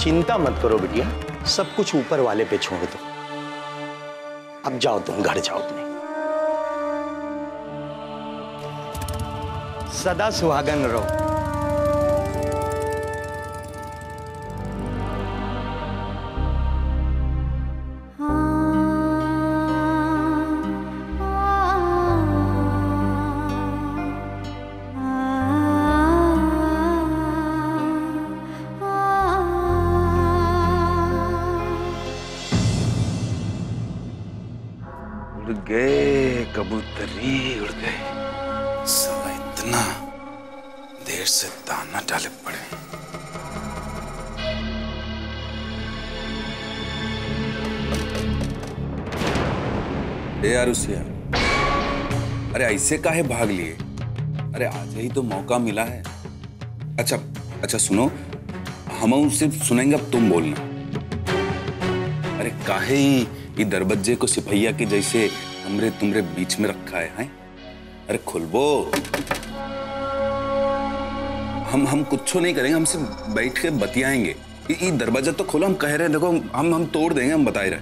चिंता मत करो बिटिया, सब कुछ ऊपर वाले पे छोड़ दो। अब जाओ, तुम घर जाओ अपने। सदा सुहागन रहो। उड़ गए कबूतरी, उड़ गए। साला इतना देर से दाना डाले पड़े। यार उसे यार, अरे ऐसे काहे भाग लिए? अरे आज ही तो मौका मिला है। अच्छा अच्छा सुनो, हम सिर्फ सुनेंगे, अब तुम बोलना। अरे काहे ही ये दरबज्जे को सिपहिया के जैसे हमरे तुमरे बीच में रखा है? अरे खुलबो। हम कुछ नहीं करेंगे, हम सिर्फ बैठ के बतियाएंगे। ये दरवाजा तो खोलो, हम कह रहे हैं, देखो हम तोड़ देंगे, हम बता रहे।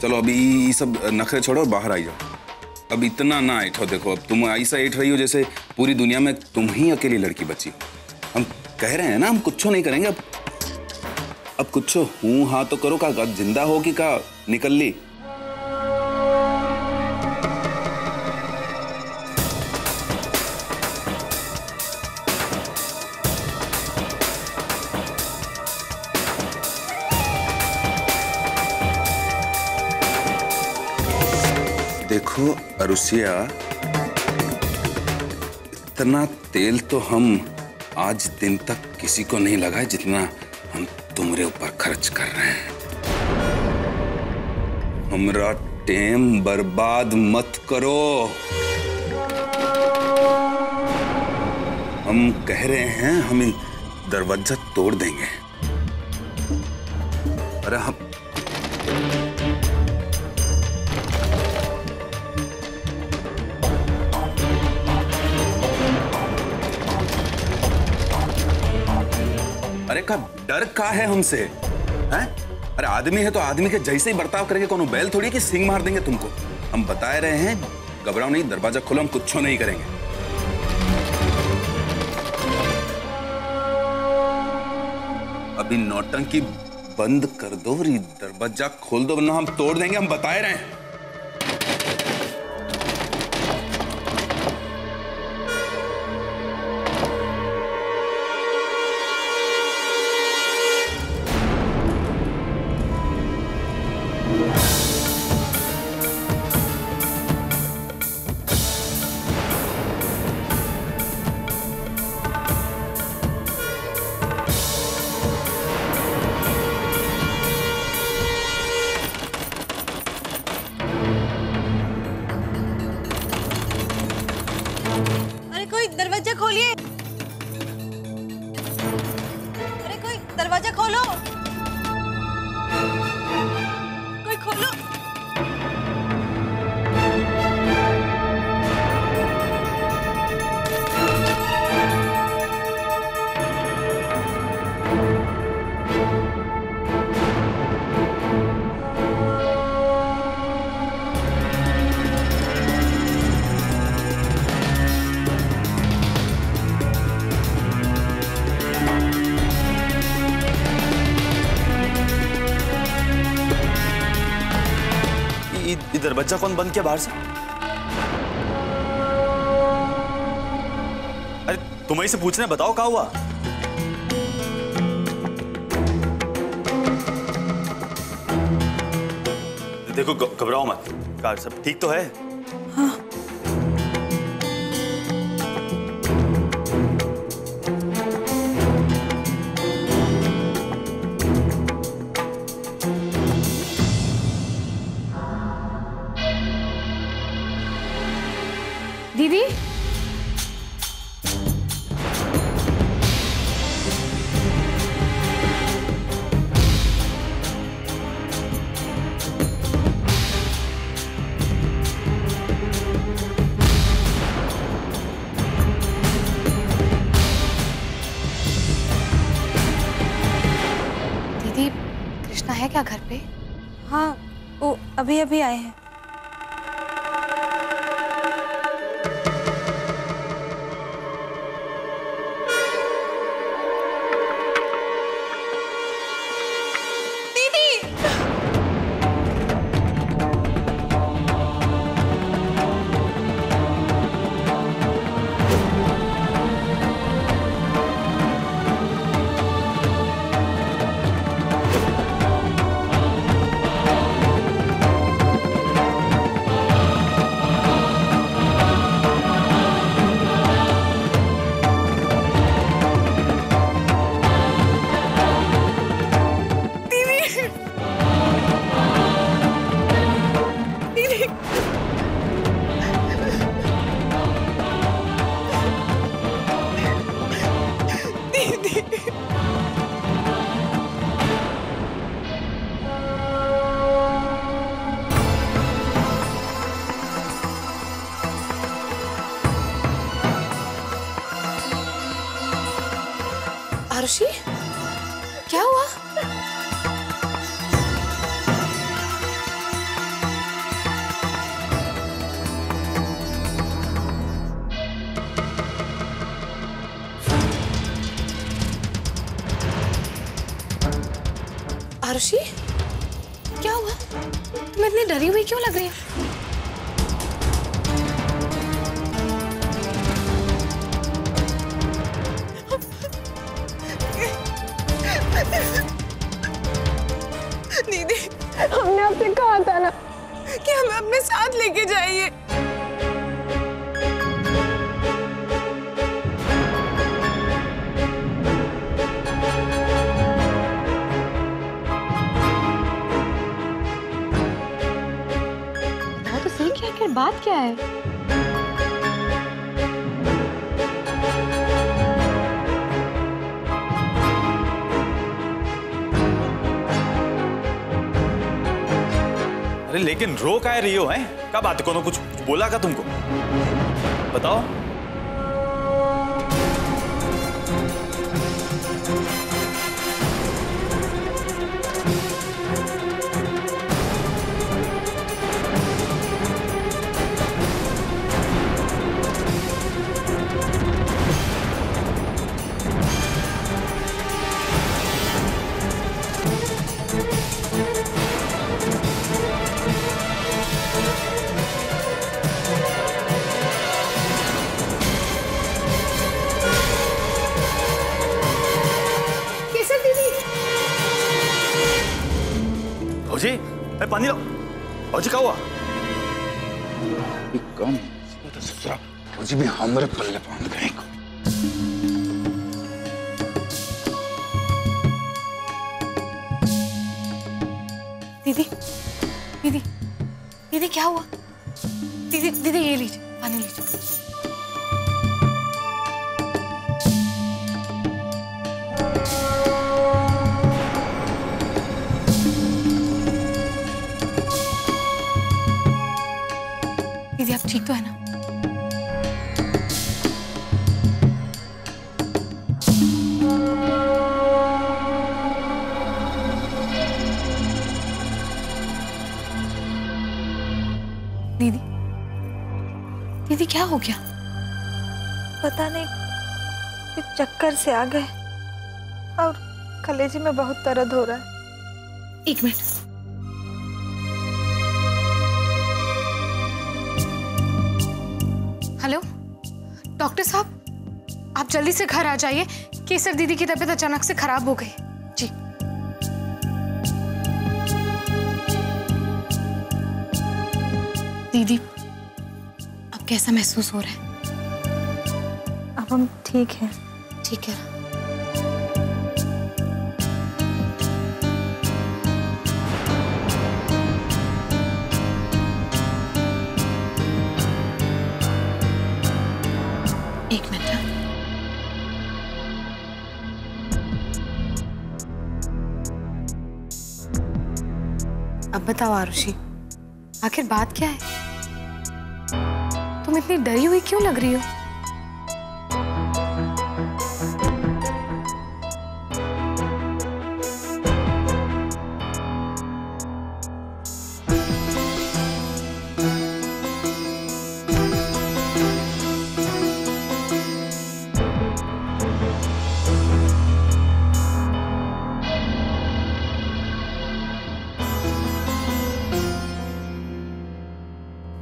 चलो अभी ये सब नखरे छोड़ो, बाहर आई जाओ। अब इतना ना ऐठो, देखो अब तुम ऐसा ऐठ रही हो जैसे पूरी दुनिया में तुम ही अकेली लड़की बची। हम कह रहे हैं ना, हम कुछ नहीं करेंगे। अब कुछ हूं हाँ तो करो। का जिंदा हो कि का निकल ली? देखो अरुसिया, इतना तेल तो हम आज दिन तक किसी को नहीं लगा जितना हम तुम्हारे ऊपर खर्च कर रहे हैं। हमरा टाइम बर्बाद मत करो। हम कह रहे हैं, हम दरवाजा तोड़ देंगे। अरे हम अरे का डर का है हमसे? हैं? अरे आदमी है तो आदमी के जैसे ही बर्ताव करेंगे। कोनो बैल थोड़ी कि सिंग मार देंगे तुमको। हम बता रहे हैं, घबराओ नहीं, दरवाजा खोलो, हम कुछ नहीं करेंगे। अभी नौटंकी बंद कर दो और दरवाजा खोल दो, वरना हम तोड़ देंगे। हम बता रहे हैं। दरवाजा खोलिए। अरे कोई दरवाजा खोलो, कोई खोलो। दरवाजा कौन बंद किया बाहर से? अरे तुम्हें से पूछना, बताओ क्या हुआ? देखो घबराओ मत, कार सब ठीक तो है? हाँ। दीदी, दीदी, कृष्णा है क्या घर पे? हाँ, वो अभी अभी आए हैं। आरुषि, क्या हुआ? आरुषि, क्या हुआ? तुम इतनी डरी हुई क्यों लग रही हो? दीदी, हमने आपसे कहा था ना कि हमें अपने साथ लेके जाइए। तो सही क्या, आखिर बात क्या है? अरे लेकिन रो काहे रही हो हैं? क्या बात है? कोनो कुछ बोला का तुमको? बताओ। भौजी, अरे पानी लो। भौजी, क्या हुआ? कम ससुरा भौजी भी हमरे पल्ले बांध गए। दीदी, दीदी, दीदी क्या हुआ? दीदी, दीदी ये लीजिए, पानी लीजिए। दीदी आप ठीक तो है ना? दीदी, दीदी क्या हो गया? पता नहीं, कुछ चक्कर से आ गए और कलेजे में बहुत दर्द हो रहा है। एक मिनट। हेलो डॉक्टर साहब, आप जल्दी से घर आ जाइए। केसर दीदी की तबीयत अचानक से खराब हो गई। जी। दीदी अब कैसा महसूस हो रहा है? अब हम ठीक हैं। ठीक है। एक मिनट। अब बताओ आरुषि, आखिर बात क्या है? तुम इतनी डरी हुई क्यों लग रही हो?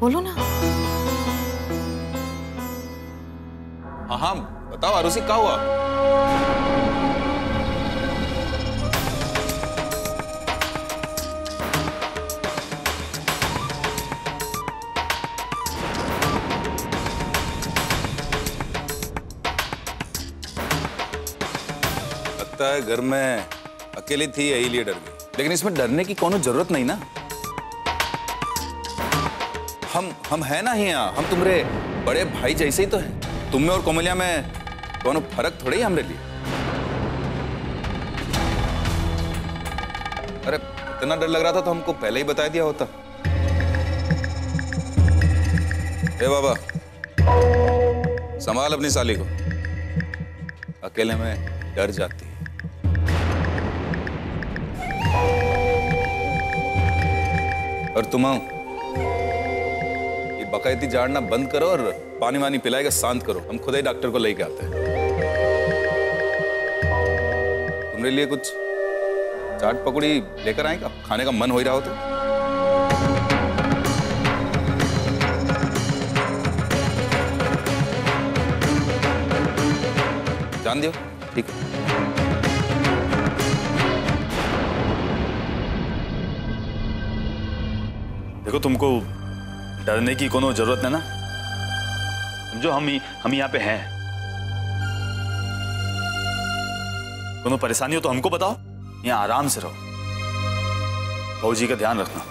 बोलो ना। हाँ हाँ बताओ आरुषि, क्या हुआ? लगता है घर में अकेली थी, यही लिए डर गई। लेकिन इसमें डरने की कोनो जरूरत नहीं ना। हम है ना ही यहाँ, हम तुम्हारे बड़े भाई जैसे ही तो हैं। तुम में और कोमलिया में कोनो फर्क थोड़ी है हमरे लिए। अरे इतना डर लग रहा था तो हमको पहले ही बता दिया होता। ए बाबा, संभाल अपनी साली को, अकेले में डर जाती है। और तुम आओ, ये बकायदी झाड़ना बंद करो और पानी वानी पिलाएगा शांत करो। हम खुद ही डॉक्टर को लेके आते हैं। तुम्हारे लिए कुछ चाट पकौड़ी लेकर आएगा, खाने का मन हो ही रहा हो तो। जान दियो, ठीक है। देखो, तुमको डरने की कोनो जरूरत है ना। समझो हम यहाँ पे हैं। कोनो परेशानी हो तो हमको बताओ, यहाँ आराम से रहो। फौजी का ध्यान रखना।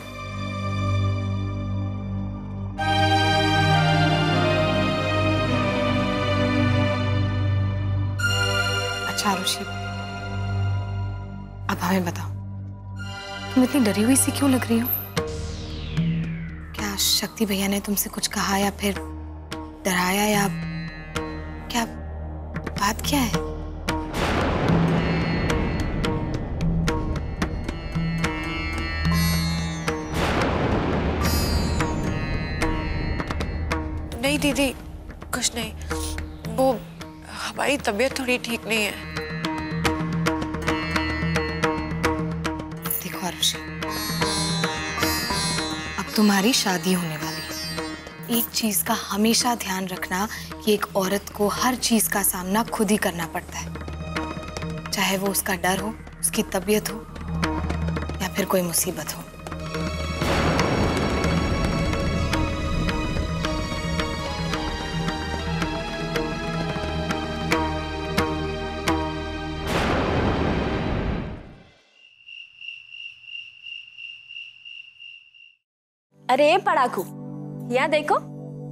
अच्छा आरुषि, अब हमें बताओ, तुम इतनी डरी हुई सी क्यों लग रही हो? क्या शक्ति भैया ने तुमसे कुछ कहा या फिर डराया, या क्या बात क्या है? नहीं दीदी, कुछ नहीं। वो हमारी तबीयत थोड़ी ठीक नहीं है। देखो आरुषि, अब तुम्हारी शादी होने वाली है। एक चीज का हमेशा ध्यान रखना कि एक औरत को हर चीज का सामना खुद ही करना पड़ता है, चाहे वो उसका डर हो, उसकी तबीयत हो या फिर कोई मुसीबत हो। अरे पढ़ाकू, यहाँ देखो,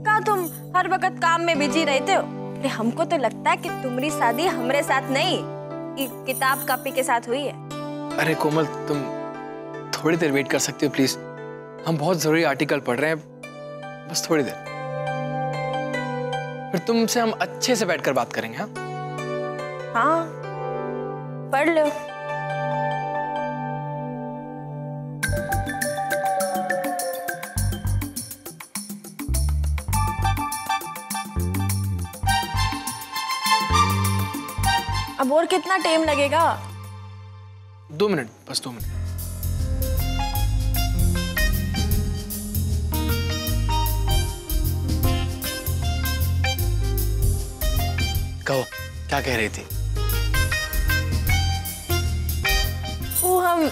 क्या तुम हर वक्त काम में बिजी रहते हो? अरे हमको तो लगता है कि तुम्हारी शादी हमरे साथ नहीं, किताब कॉपी के साथ हुई है। अरे कोमल, तुम थोड़ी देर वेट कर सकती हो प्लीज? हम बहुत जरूरी आर्टिकल पढ़ रहे हैं, बस थोड़ी देर, फिर तुमसे हम अच्छे से बैठकर बात करेंगे। हाँ हाँ, पढ़ लो। अब और कितना टाइम लगेगा? 2 मिनट, बस 2 मिनट। कहो, क्या कह रही थी? वो हम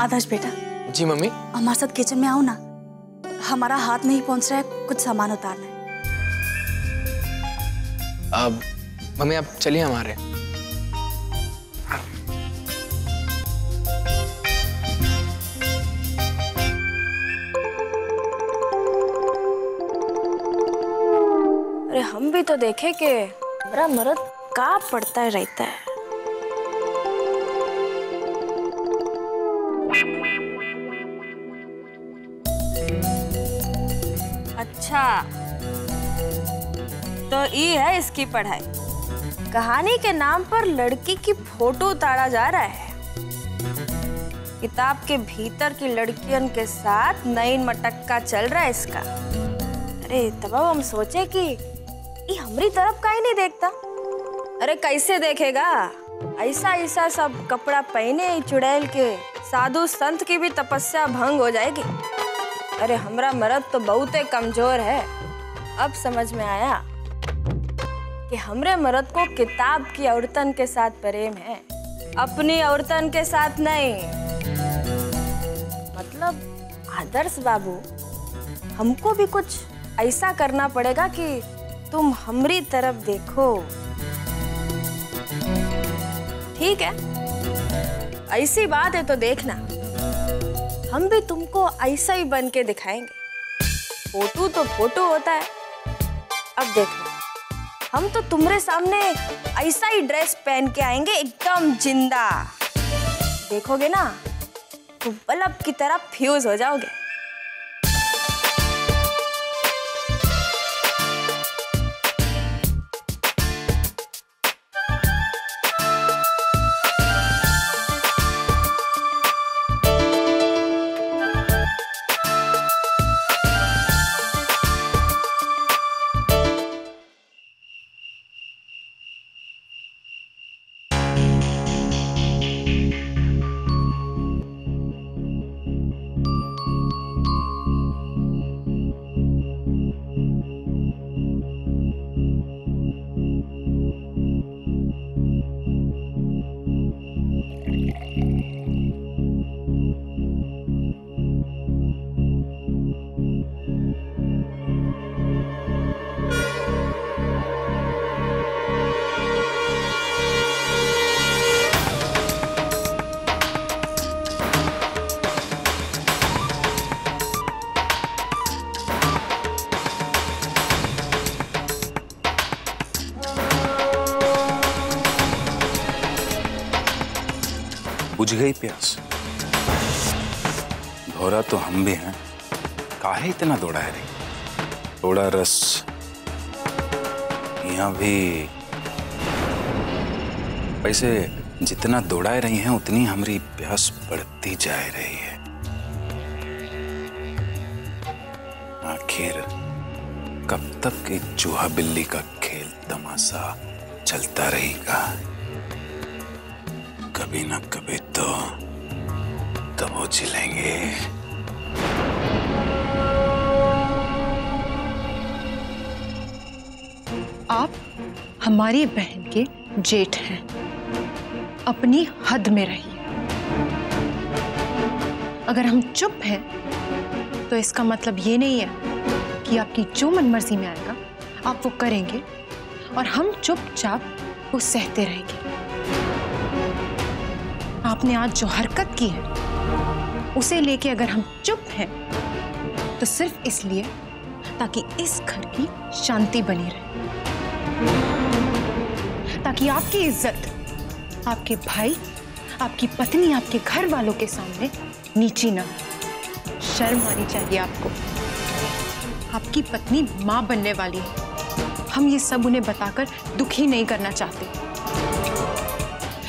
आदर्श बेटा। जी मम्मी। हमारे साथ किचन में आओ ना, हमारा हाथ नहीं पहुंच रहा है, कुछ सामान उतारना है। अब मम्मी आप चलिए हमारे। अरे हम भी तो देखे कि हमारा मर्द का पड़ता है रहता है। अच्छा, तो ये है इसकी पढ़ाई। कहानी के नाम पर लड़की की फोटो उतारा जा रहा है। किताब के भीतर की लड़कियों के साथ नईन मटक्का चल रहा है इसका। अरे तब हम सोचे कि ये हमारी तरफ का ही नहीं देखता। अरे कैसे देखेगा? ऐसा ऐसा सब कपड़ा पहने चुड़ैल के साधु संत की भी तपस्या भंग हो जाएगी। अरे हमरा मर्द तो बहुत ही कमजोर है। अब समझ में आया कि हमरे मर्द को किताब की औरतन के साथ प्रेम है, अपनी औरतन के साथ नहीं। मतलब आदर्श बाबू, हमको भी कुछ ऐसा करना पड़ेगा कि तुम हमरी तरफ देखो। ठीक है, ऐसी बात है तो देखना, हम भी तुमको ऐसा ही बन के दिखाएंगे। फोटो तो फोटो होता है। अब देखना, हम तो तुम्हारे सामने ऐसा ही ड्रेस पहन के आएंगे, एकदम जिंदा। देखोगे ना तो बल्ब की तरह फ्यूज हो जाओगे। बुझ गई प्यास? धोरा तो हम भी हैं, काहे इतना दौड़ा है रे? थोड़ा रस यहाँ भी। वैसे जितना दौड़ाए रही हैं उतनी हमारी प्यास बढ़ती जा रही है। आखिर कब तक एक चूहा बिल्ली का खेल तमाशा चलता रहेगा? कभी ना कभी तो वो चिलेंगे। आप हमारी बहन के जेठ हैं, अपनी हद में रहिए। अगर हम चुप हैं तो इसका मतलब ये नहीं है कि आपकी जो मनमर्जी में आएगा आप वो करेंगे और हम चुपचाप वो सहते रहेंगे। आपने आज जो हरकत की है उसे लेके अगर हम चुप हैं तो सिर्फ इसलिए ताकि इस घर की शांति बनी रहे, ताकि आपकी इज्जत आपके भाई, आपकी पत्नी, आपके घर वालों के सामने नीची ना हो। शर्म आनी चाहिए आपको। आपकी पत्नी मां बनने वाली है। हम ये सब उन्हें बताकर दुखी नहीं करना चाहते।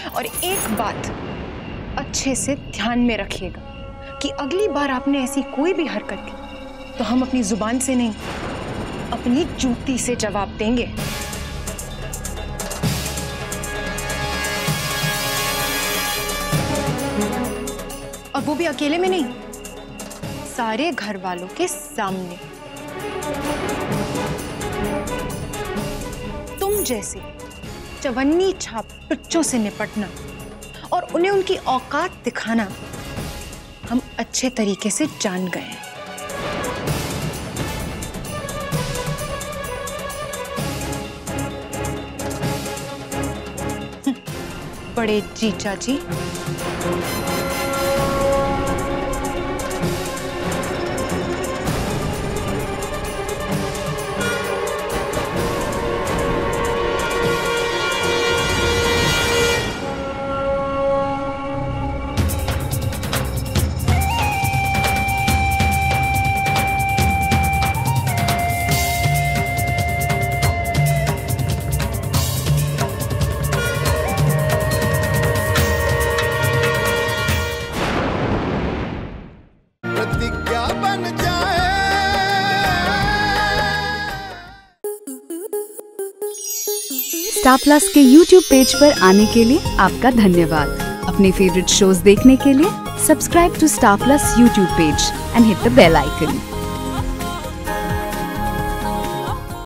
और एक बात अच्छे से ध्यान में रखिएगा कि अगली बार आपने ऐसी कोई भी हरकत की तो हम अपनी जुबान से नहीं, अपनी जूती से जवाब देंगे। और वो भी अकेले में नहीं, सारे घर वालों के सामने। तुम जैसे चवन्नी छाप टुच्चों से निपटना और उन्हें उनकी औकात दिखाना हम अच्छे तरीके से जान गए हैं। बड़े जीजा जी, स्टार प्लस के YouTube पेज पर आने के लिए आपका धन्यवाद। अपने फेवरेट शोज देखने के लिए Subscribe to Star Plus YouTube page and hit the bell icon.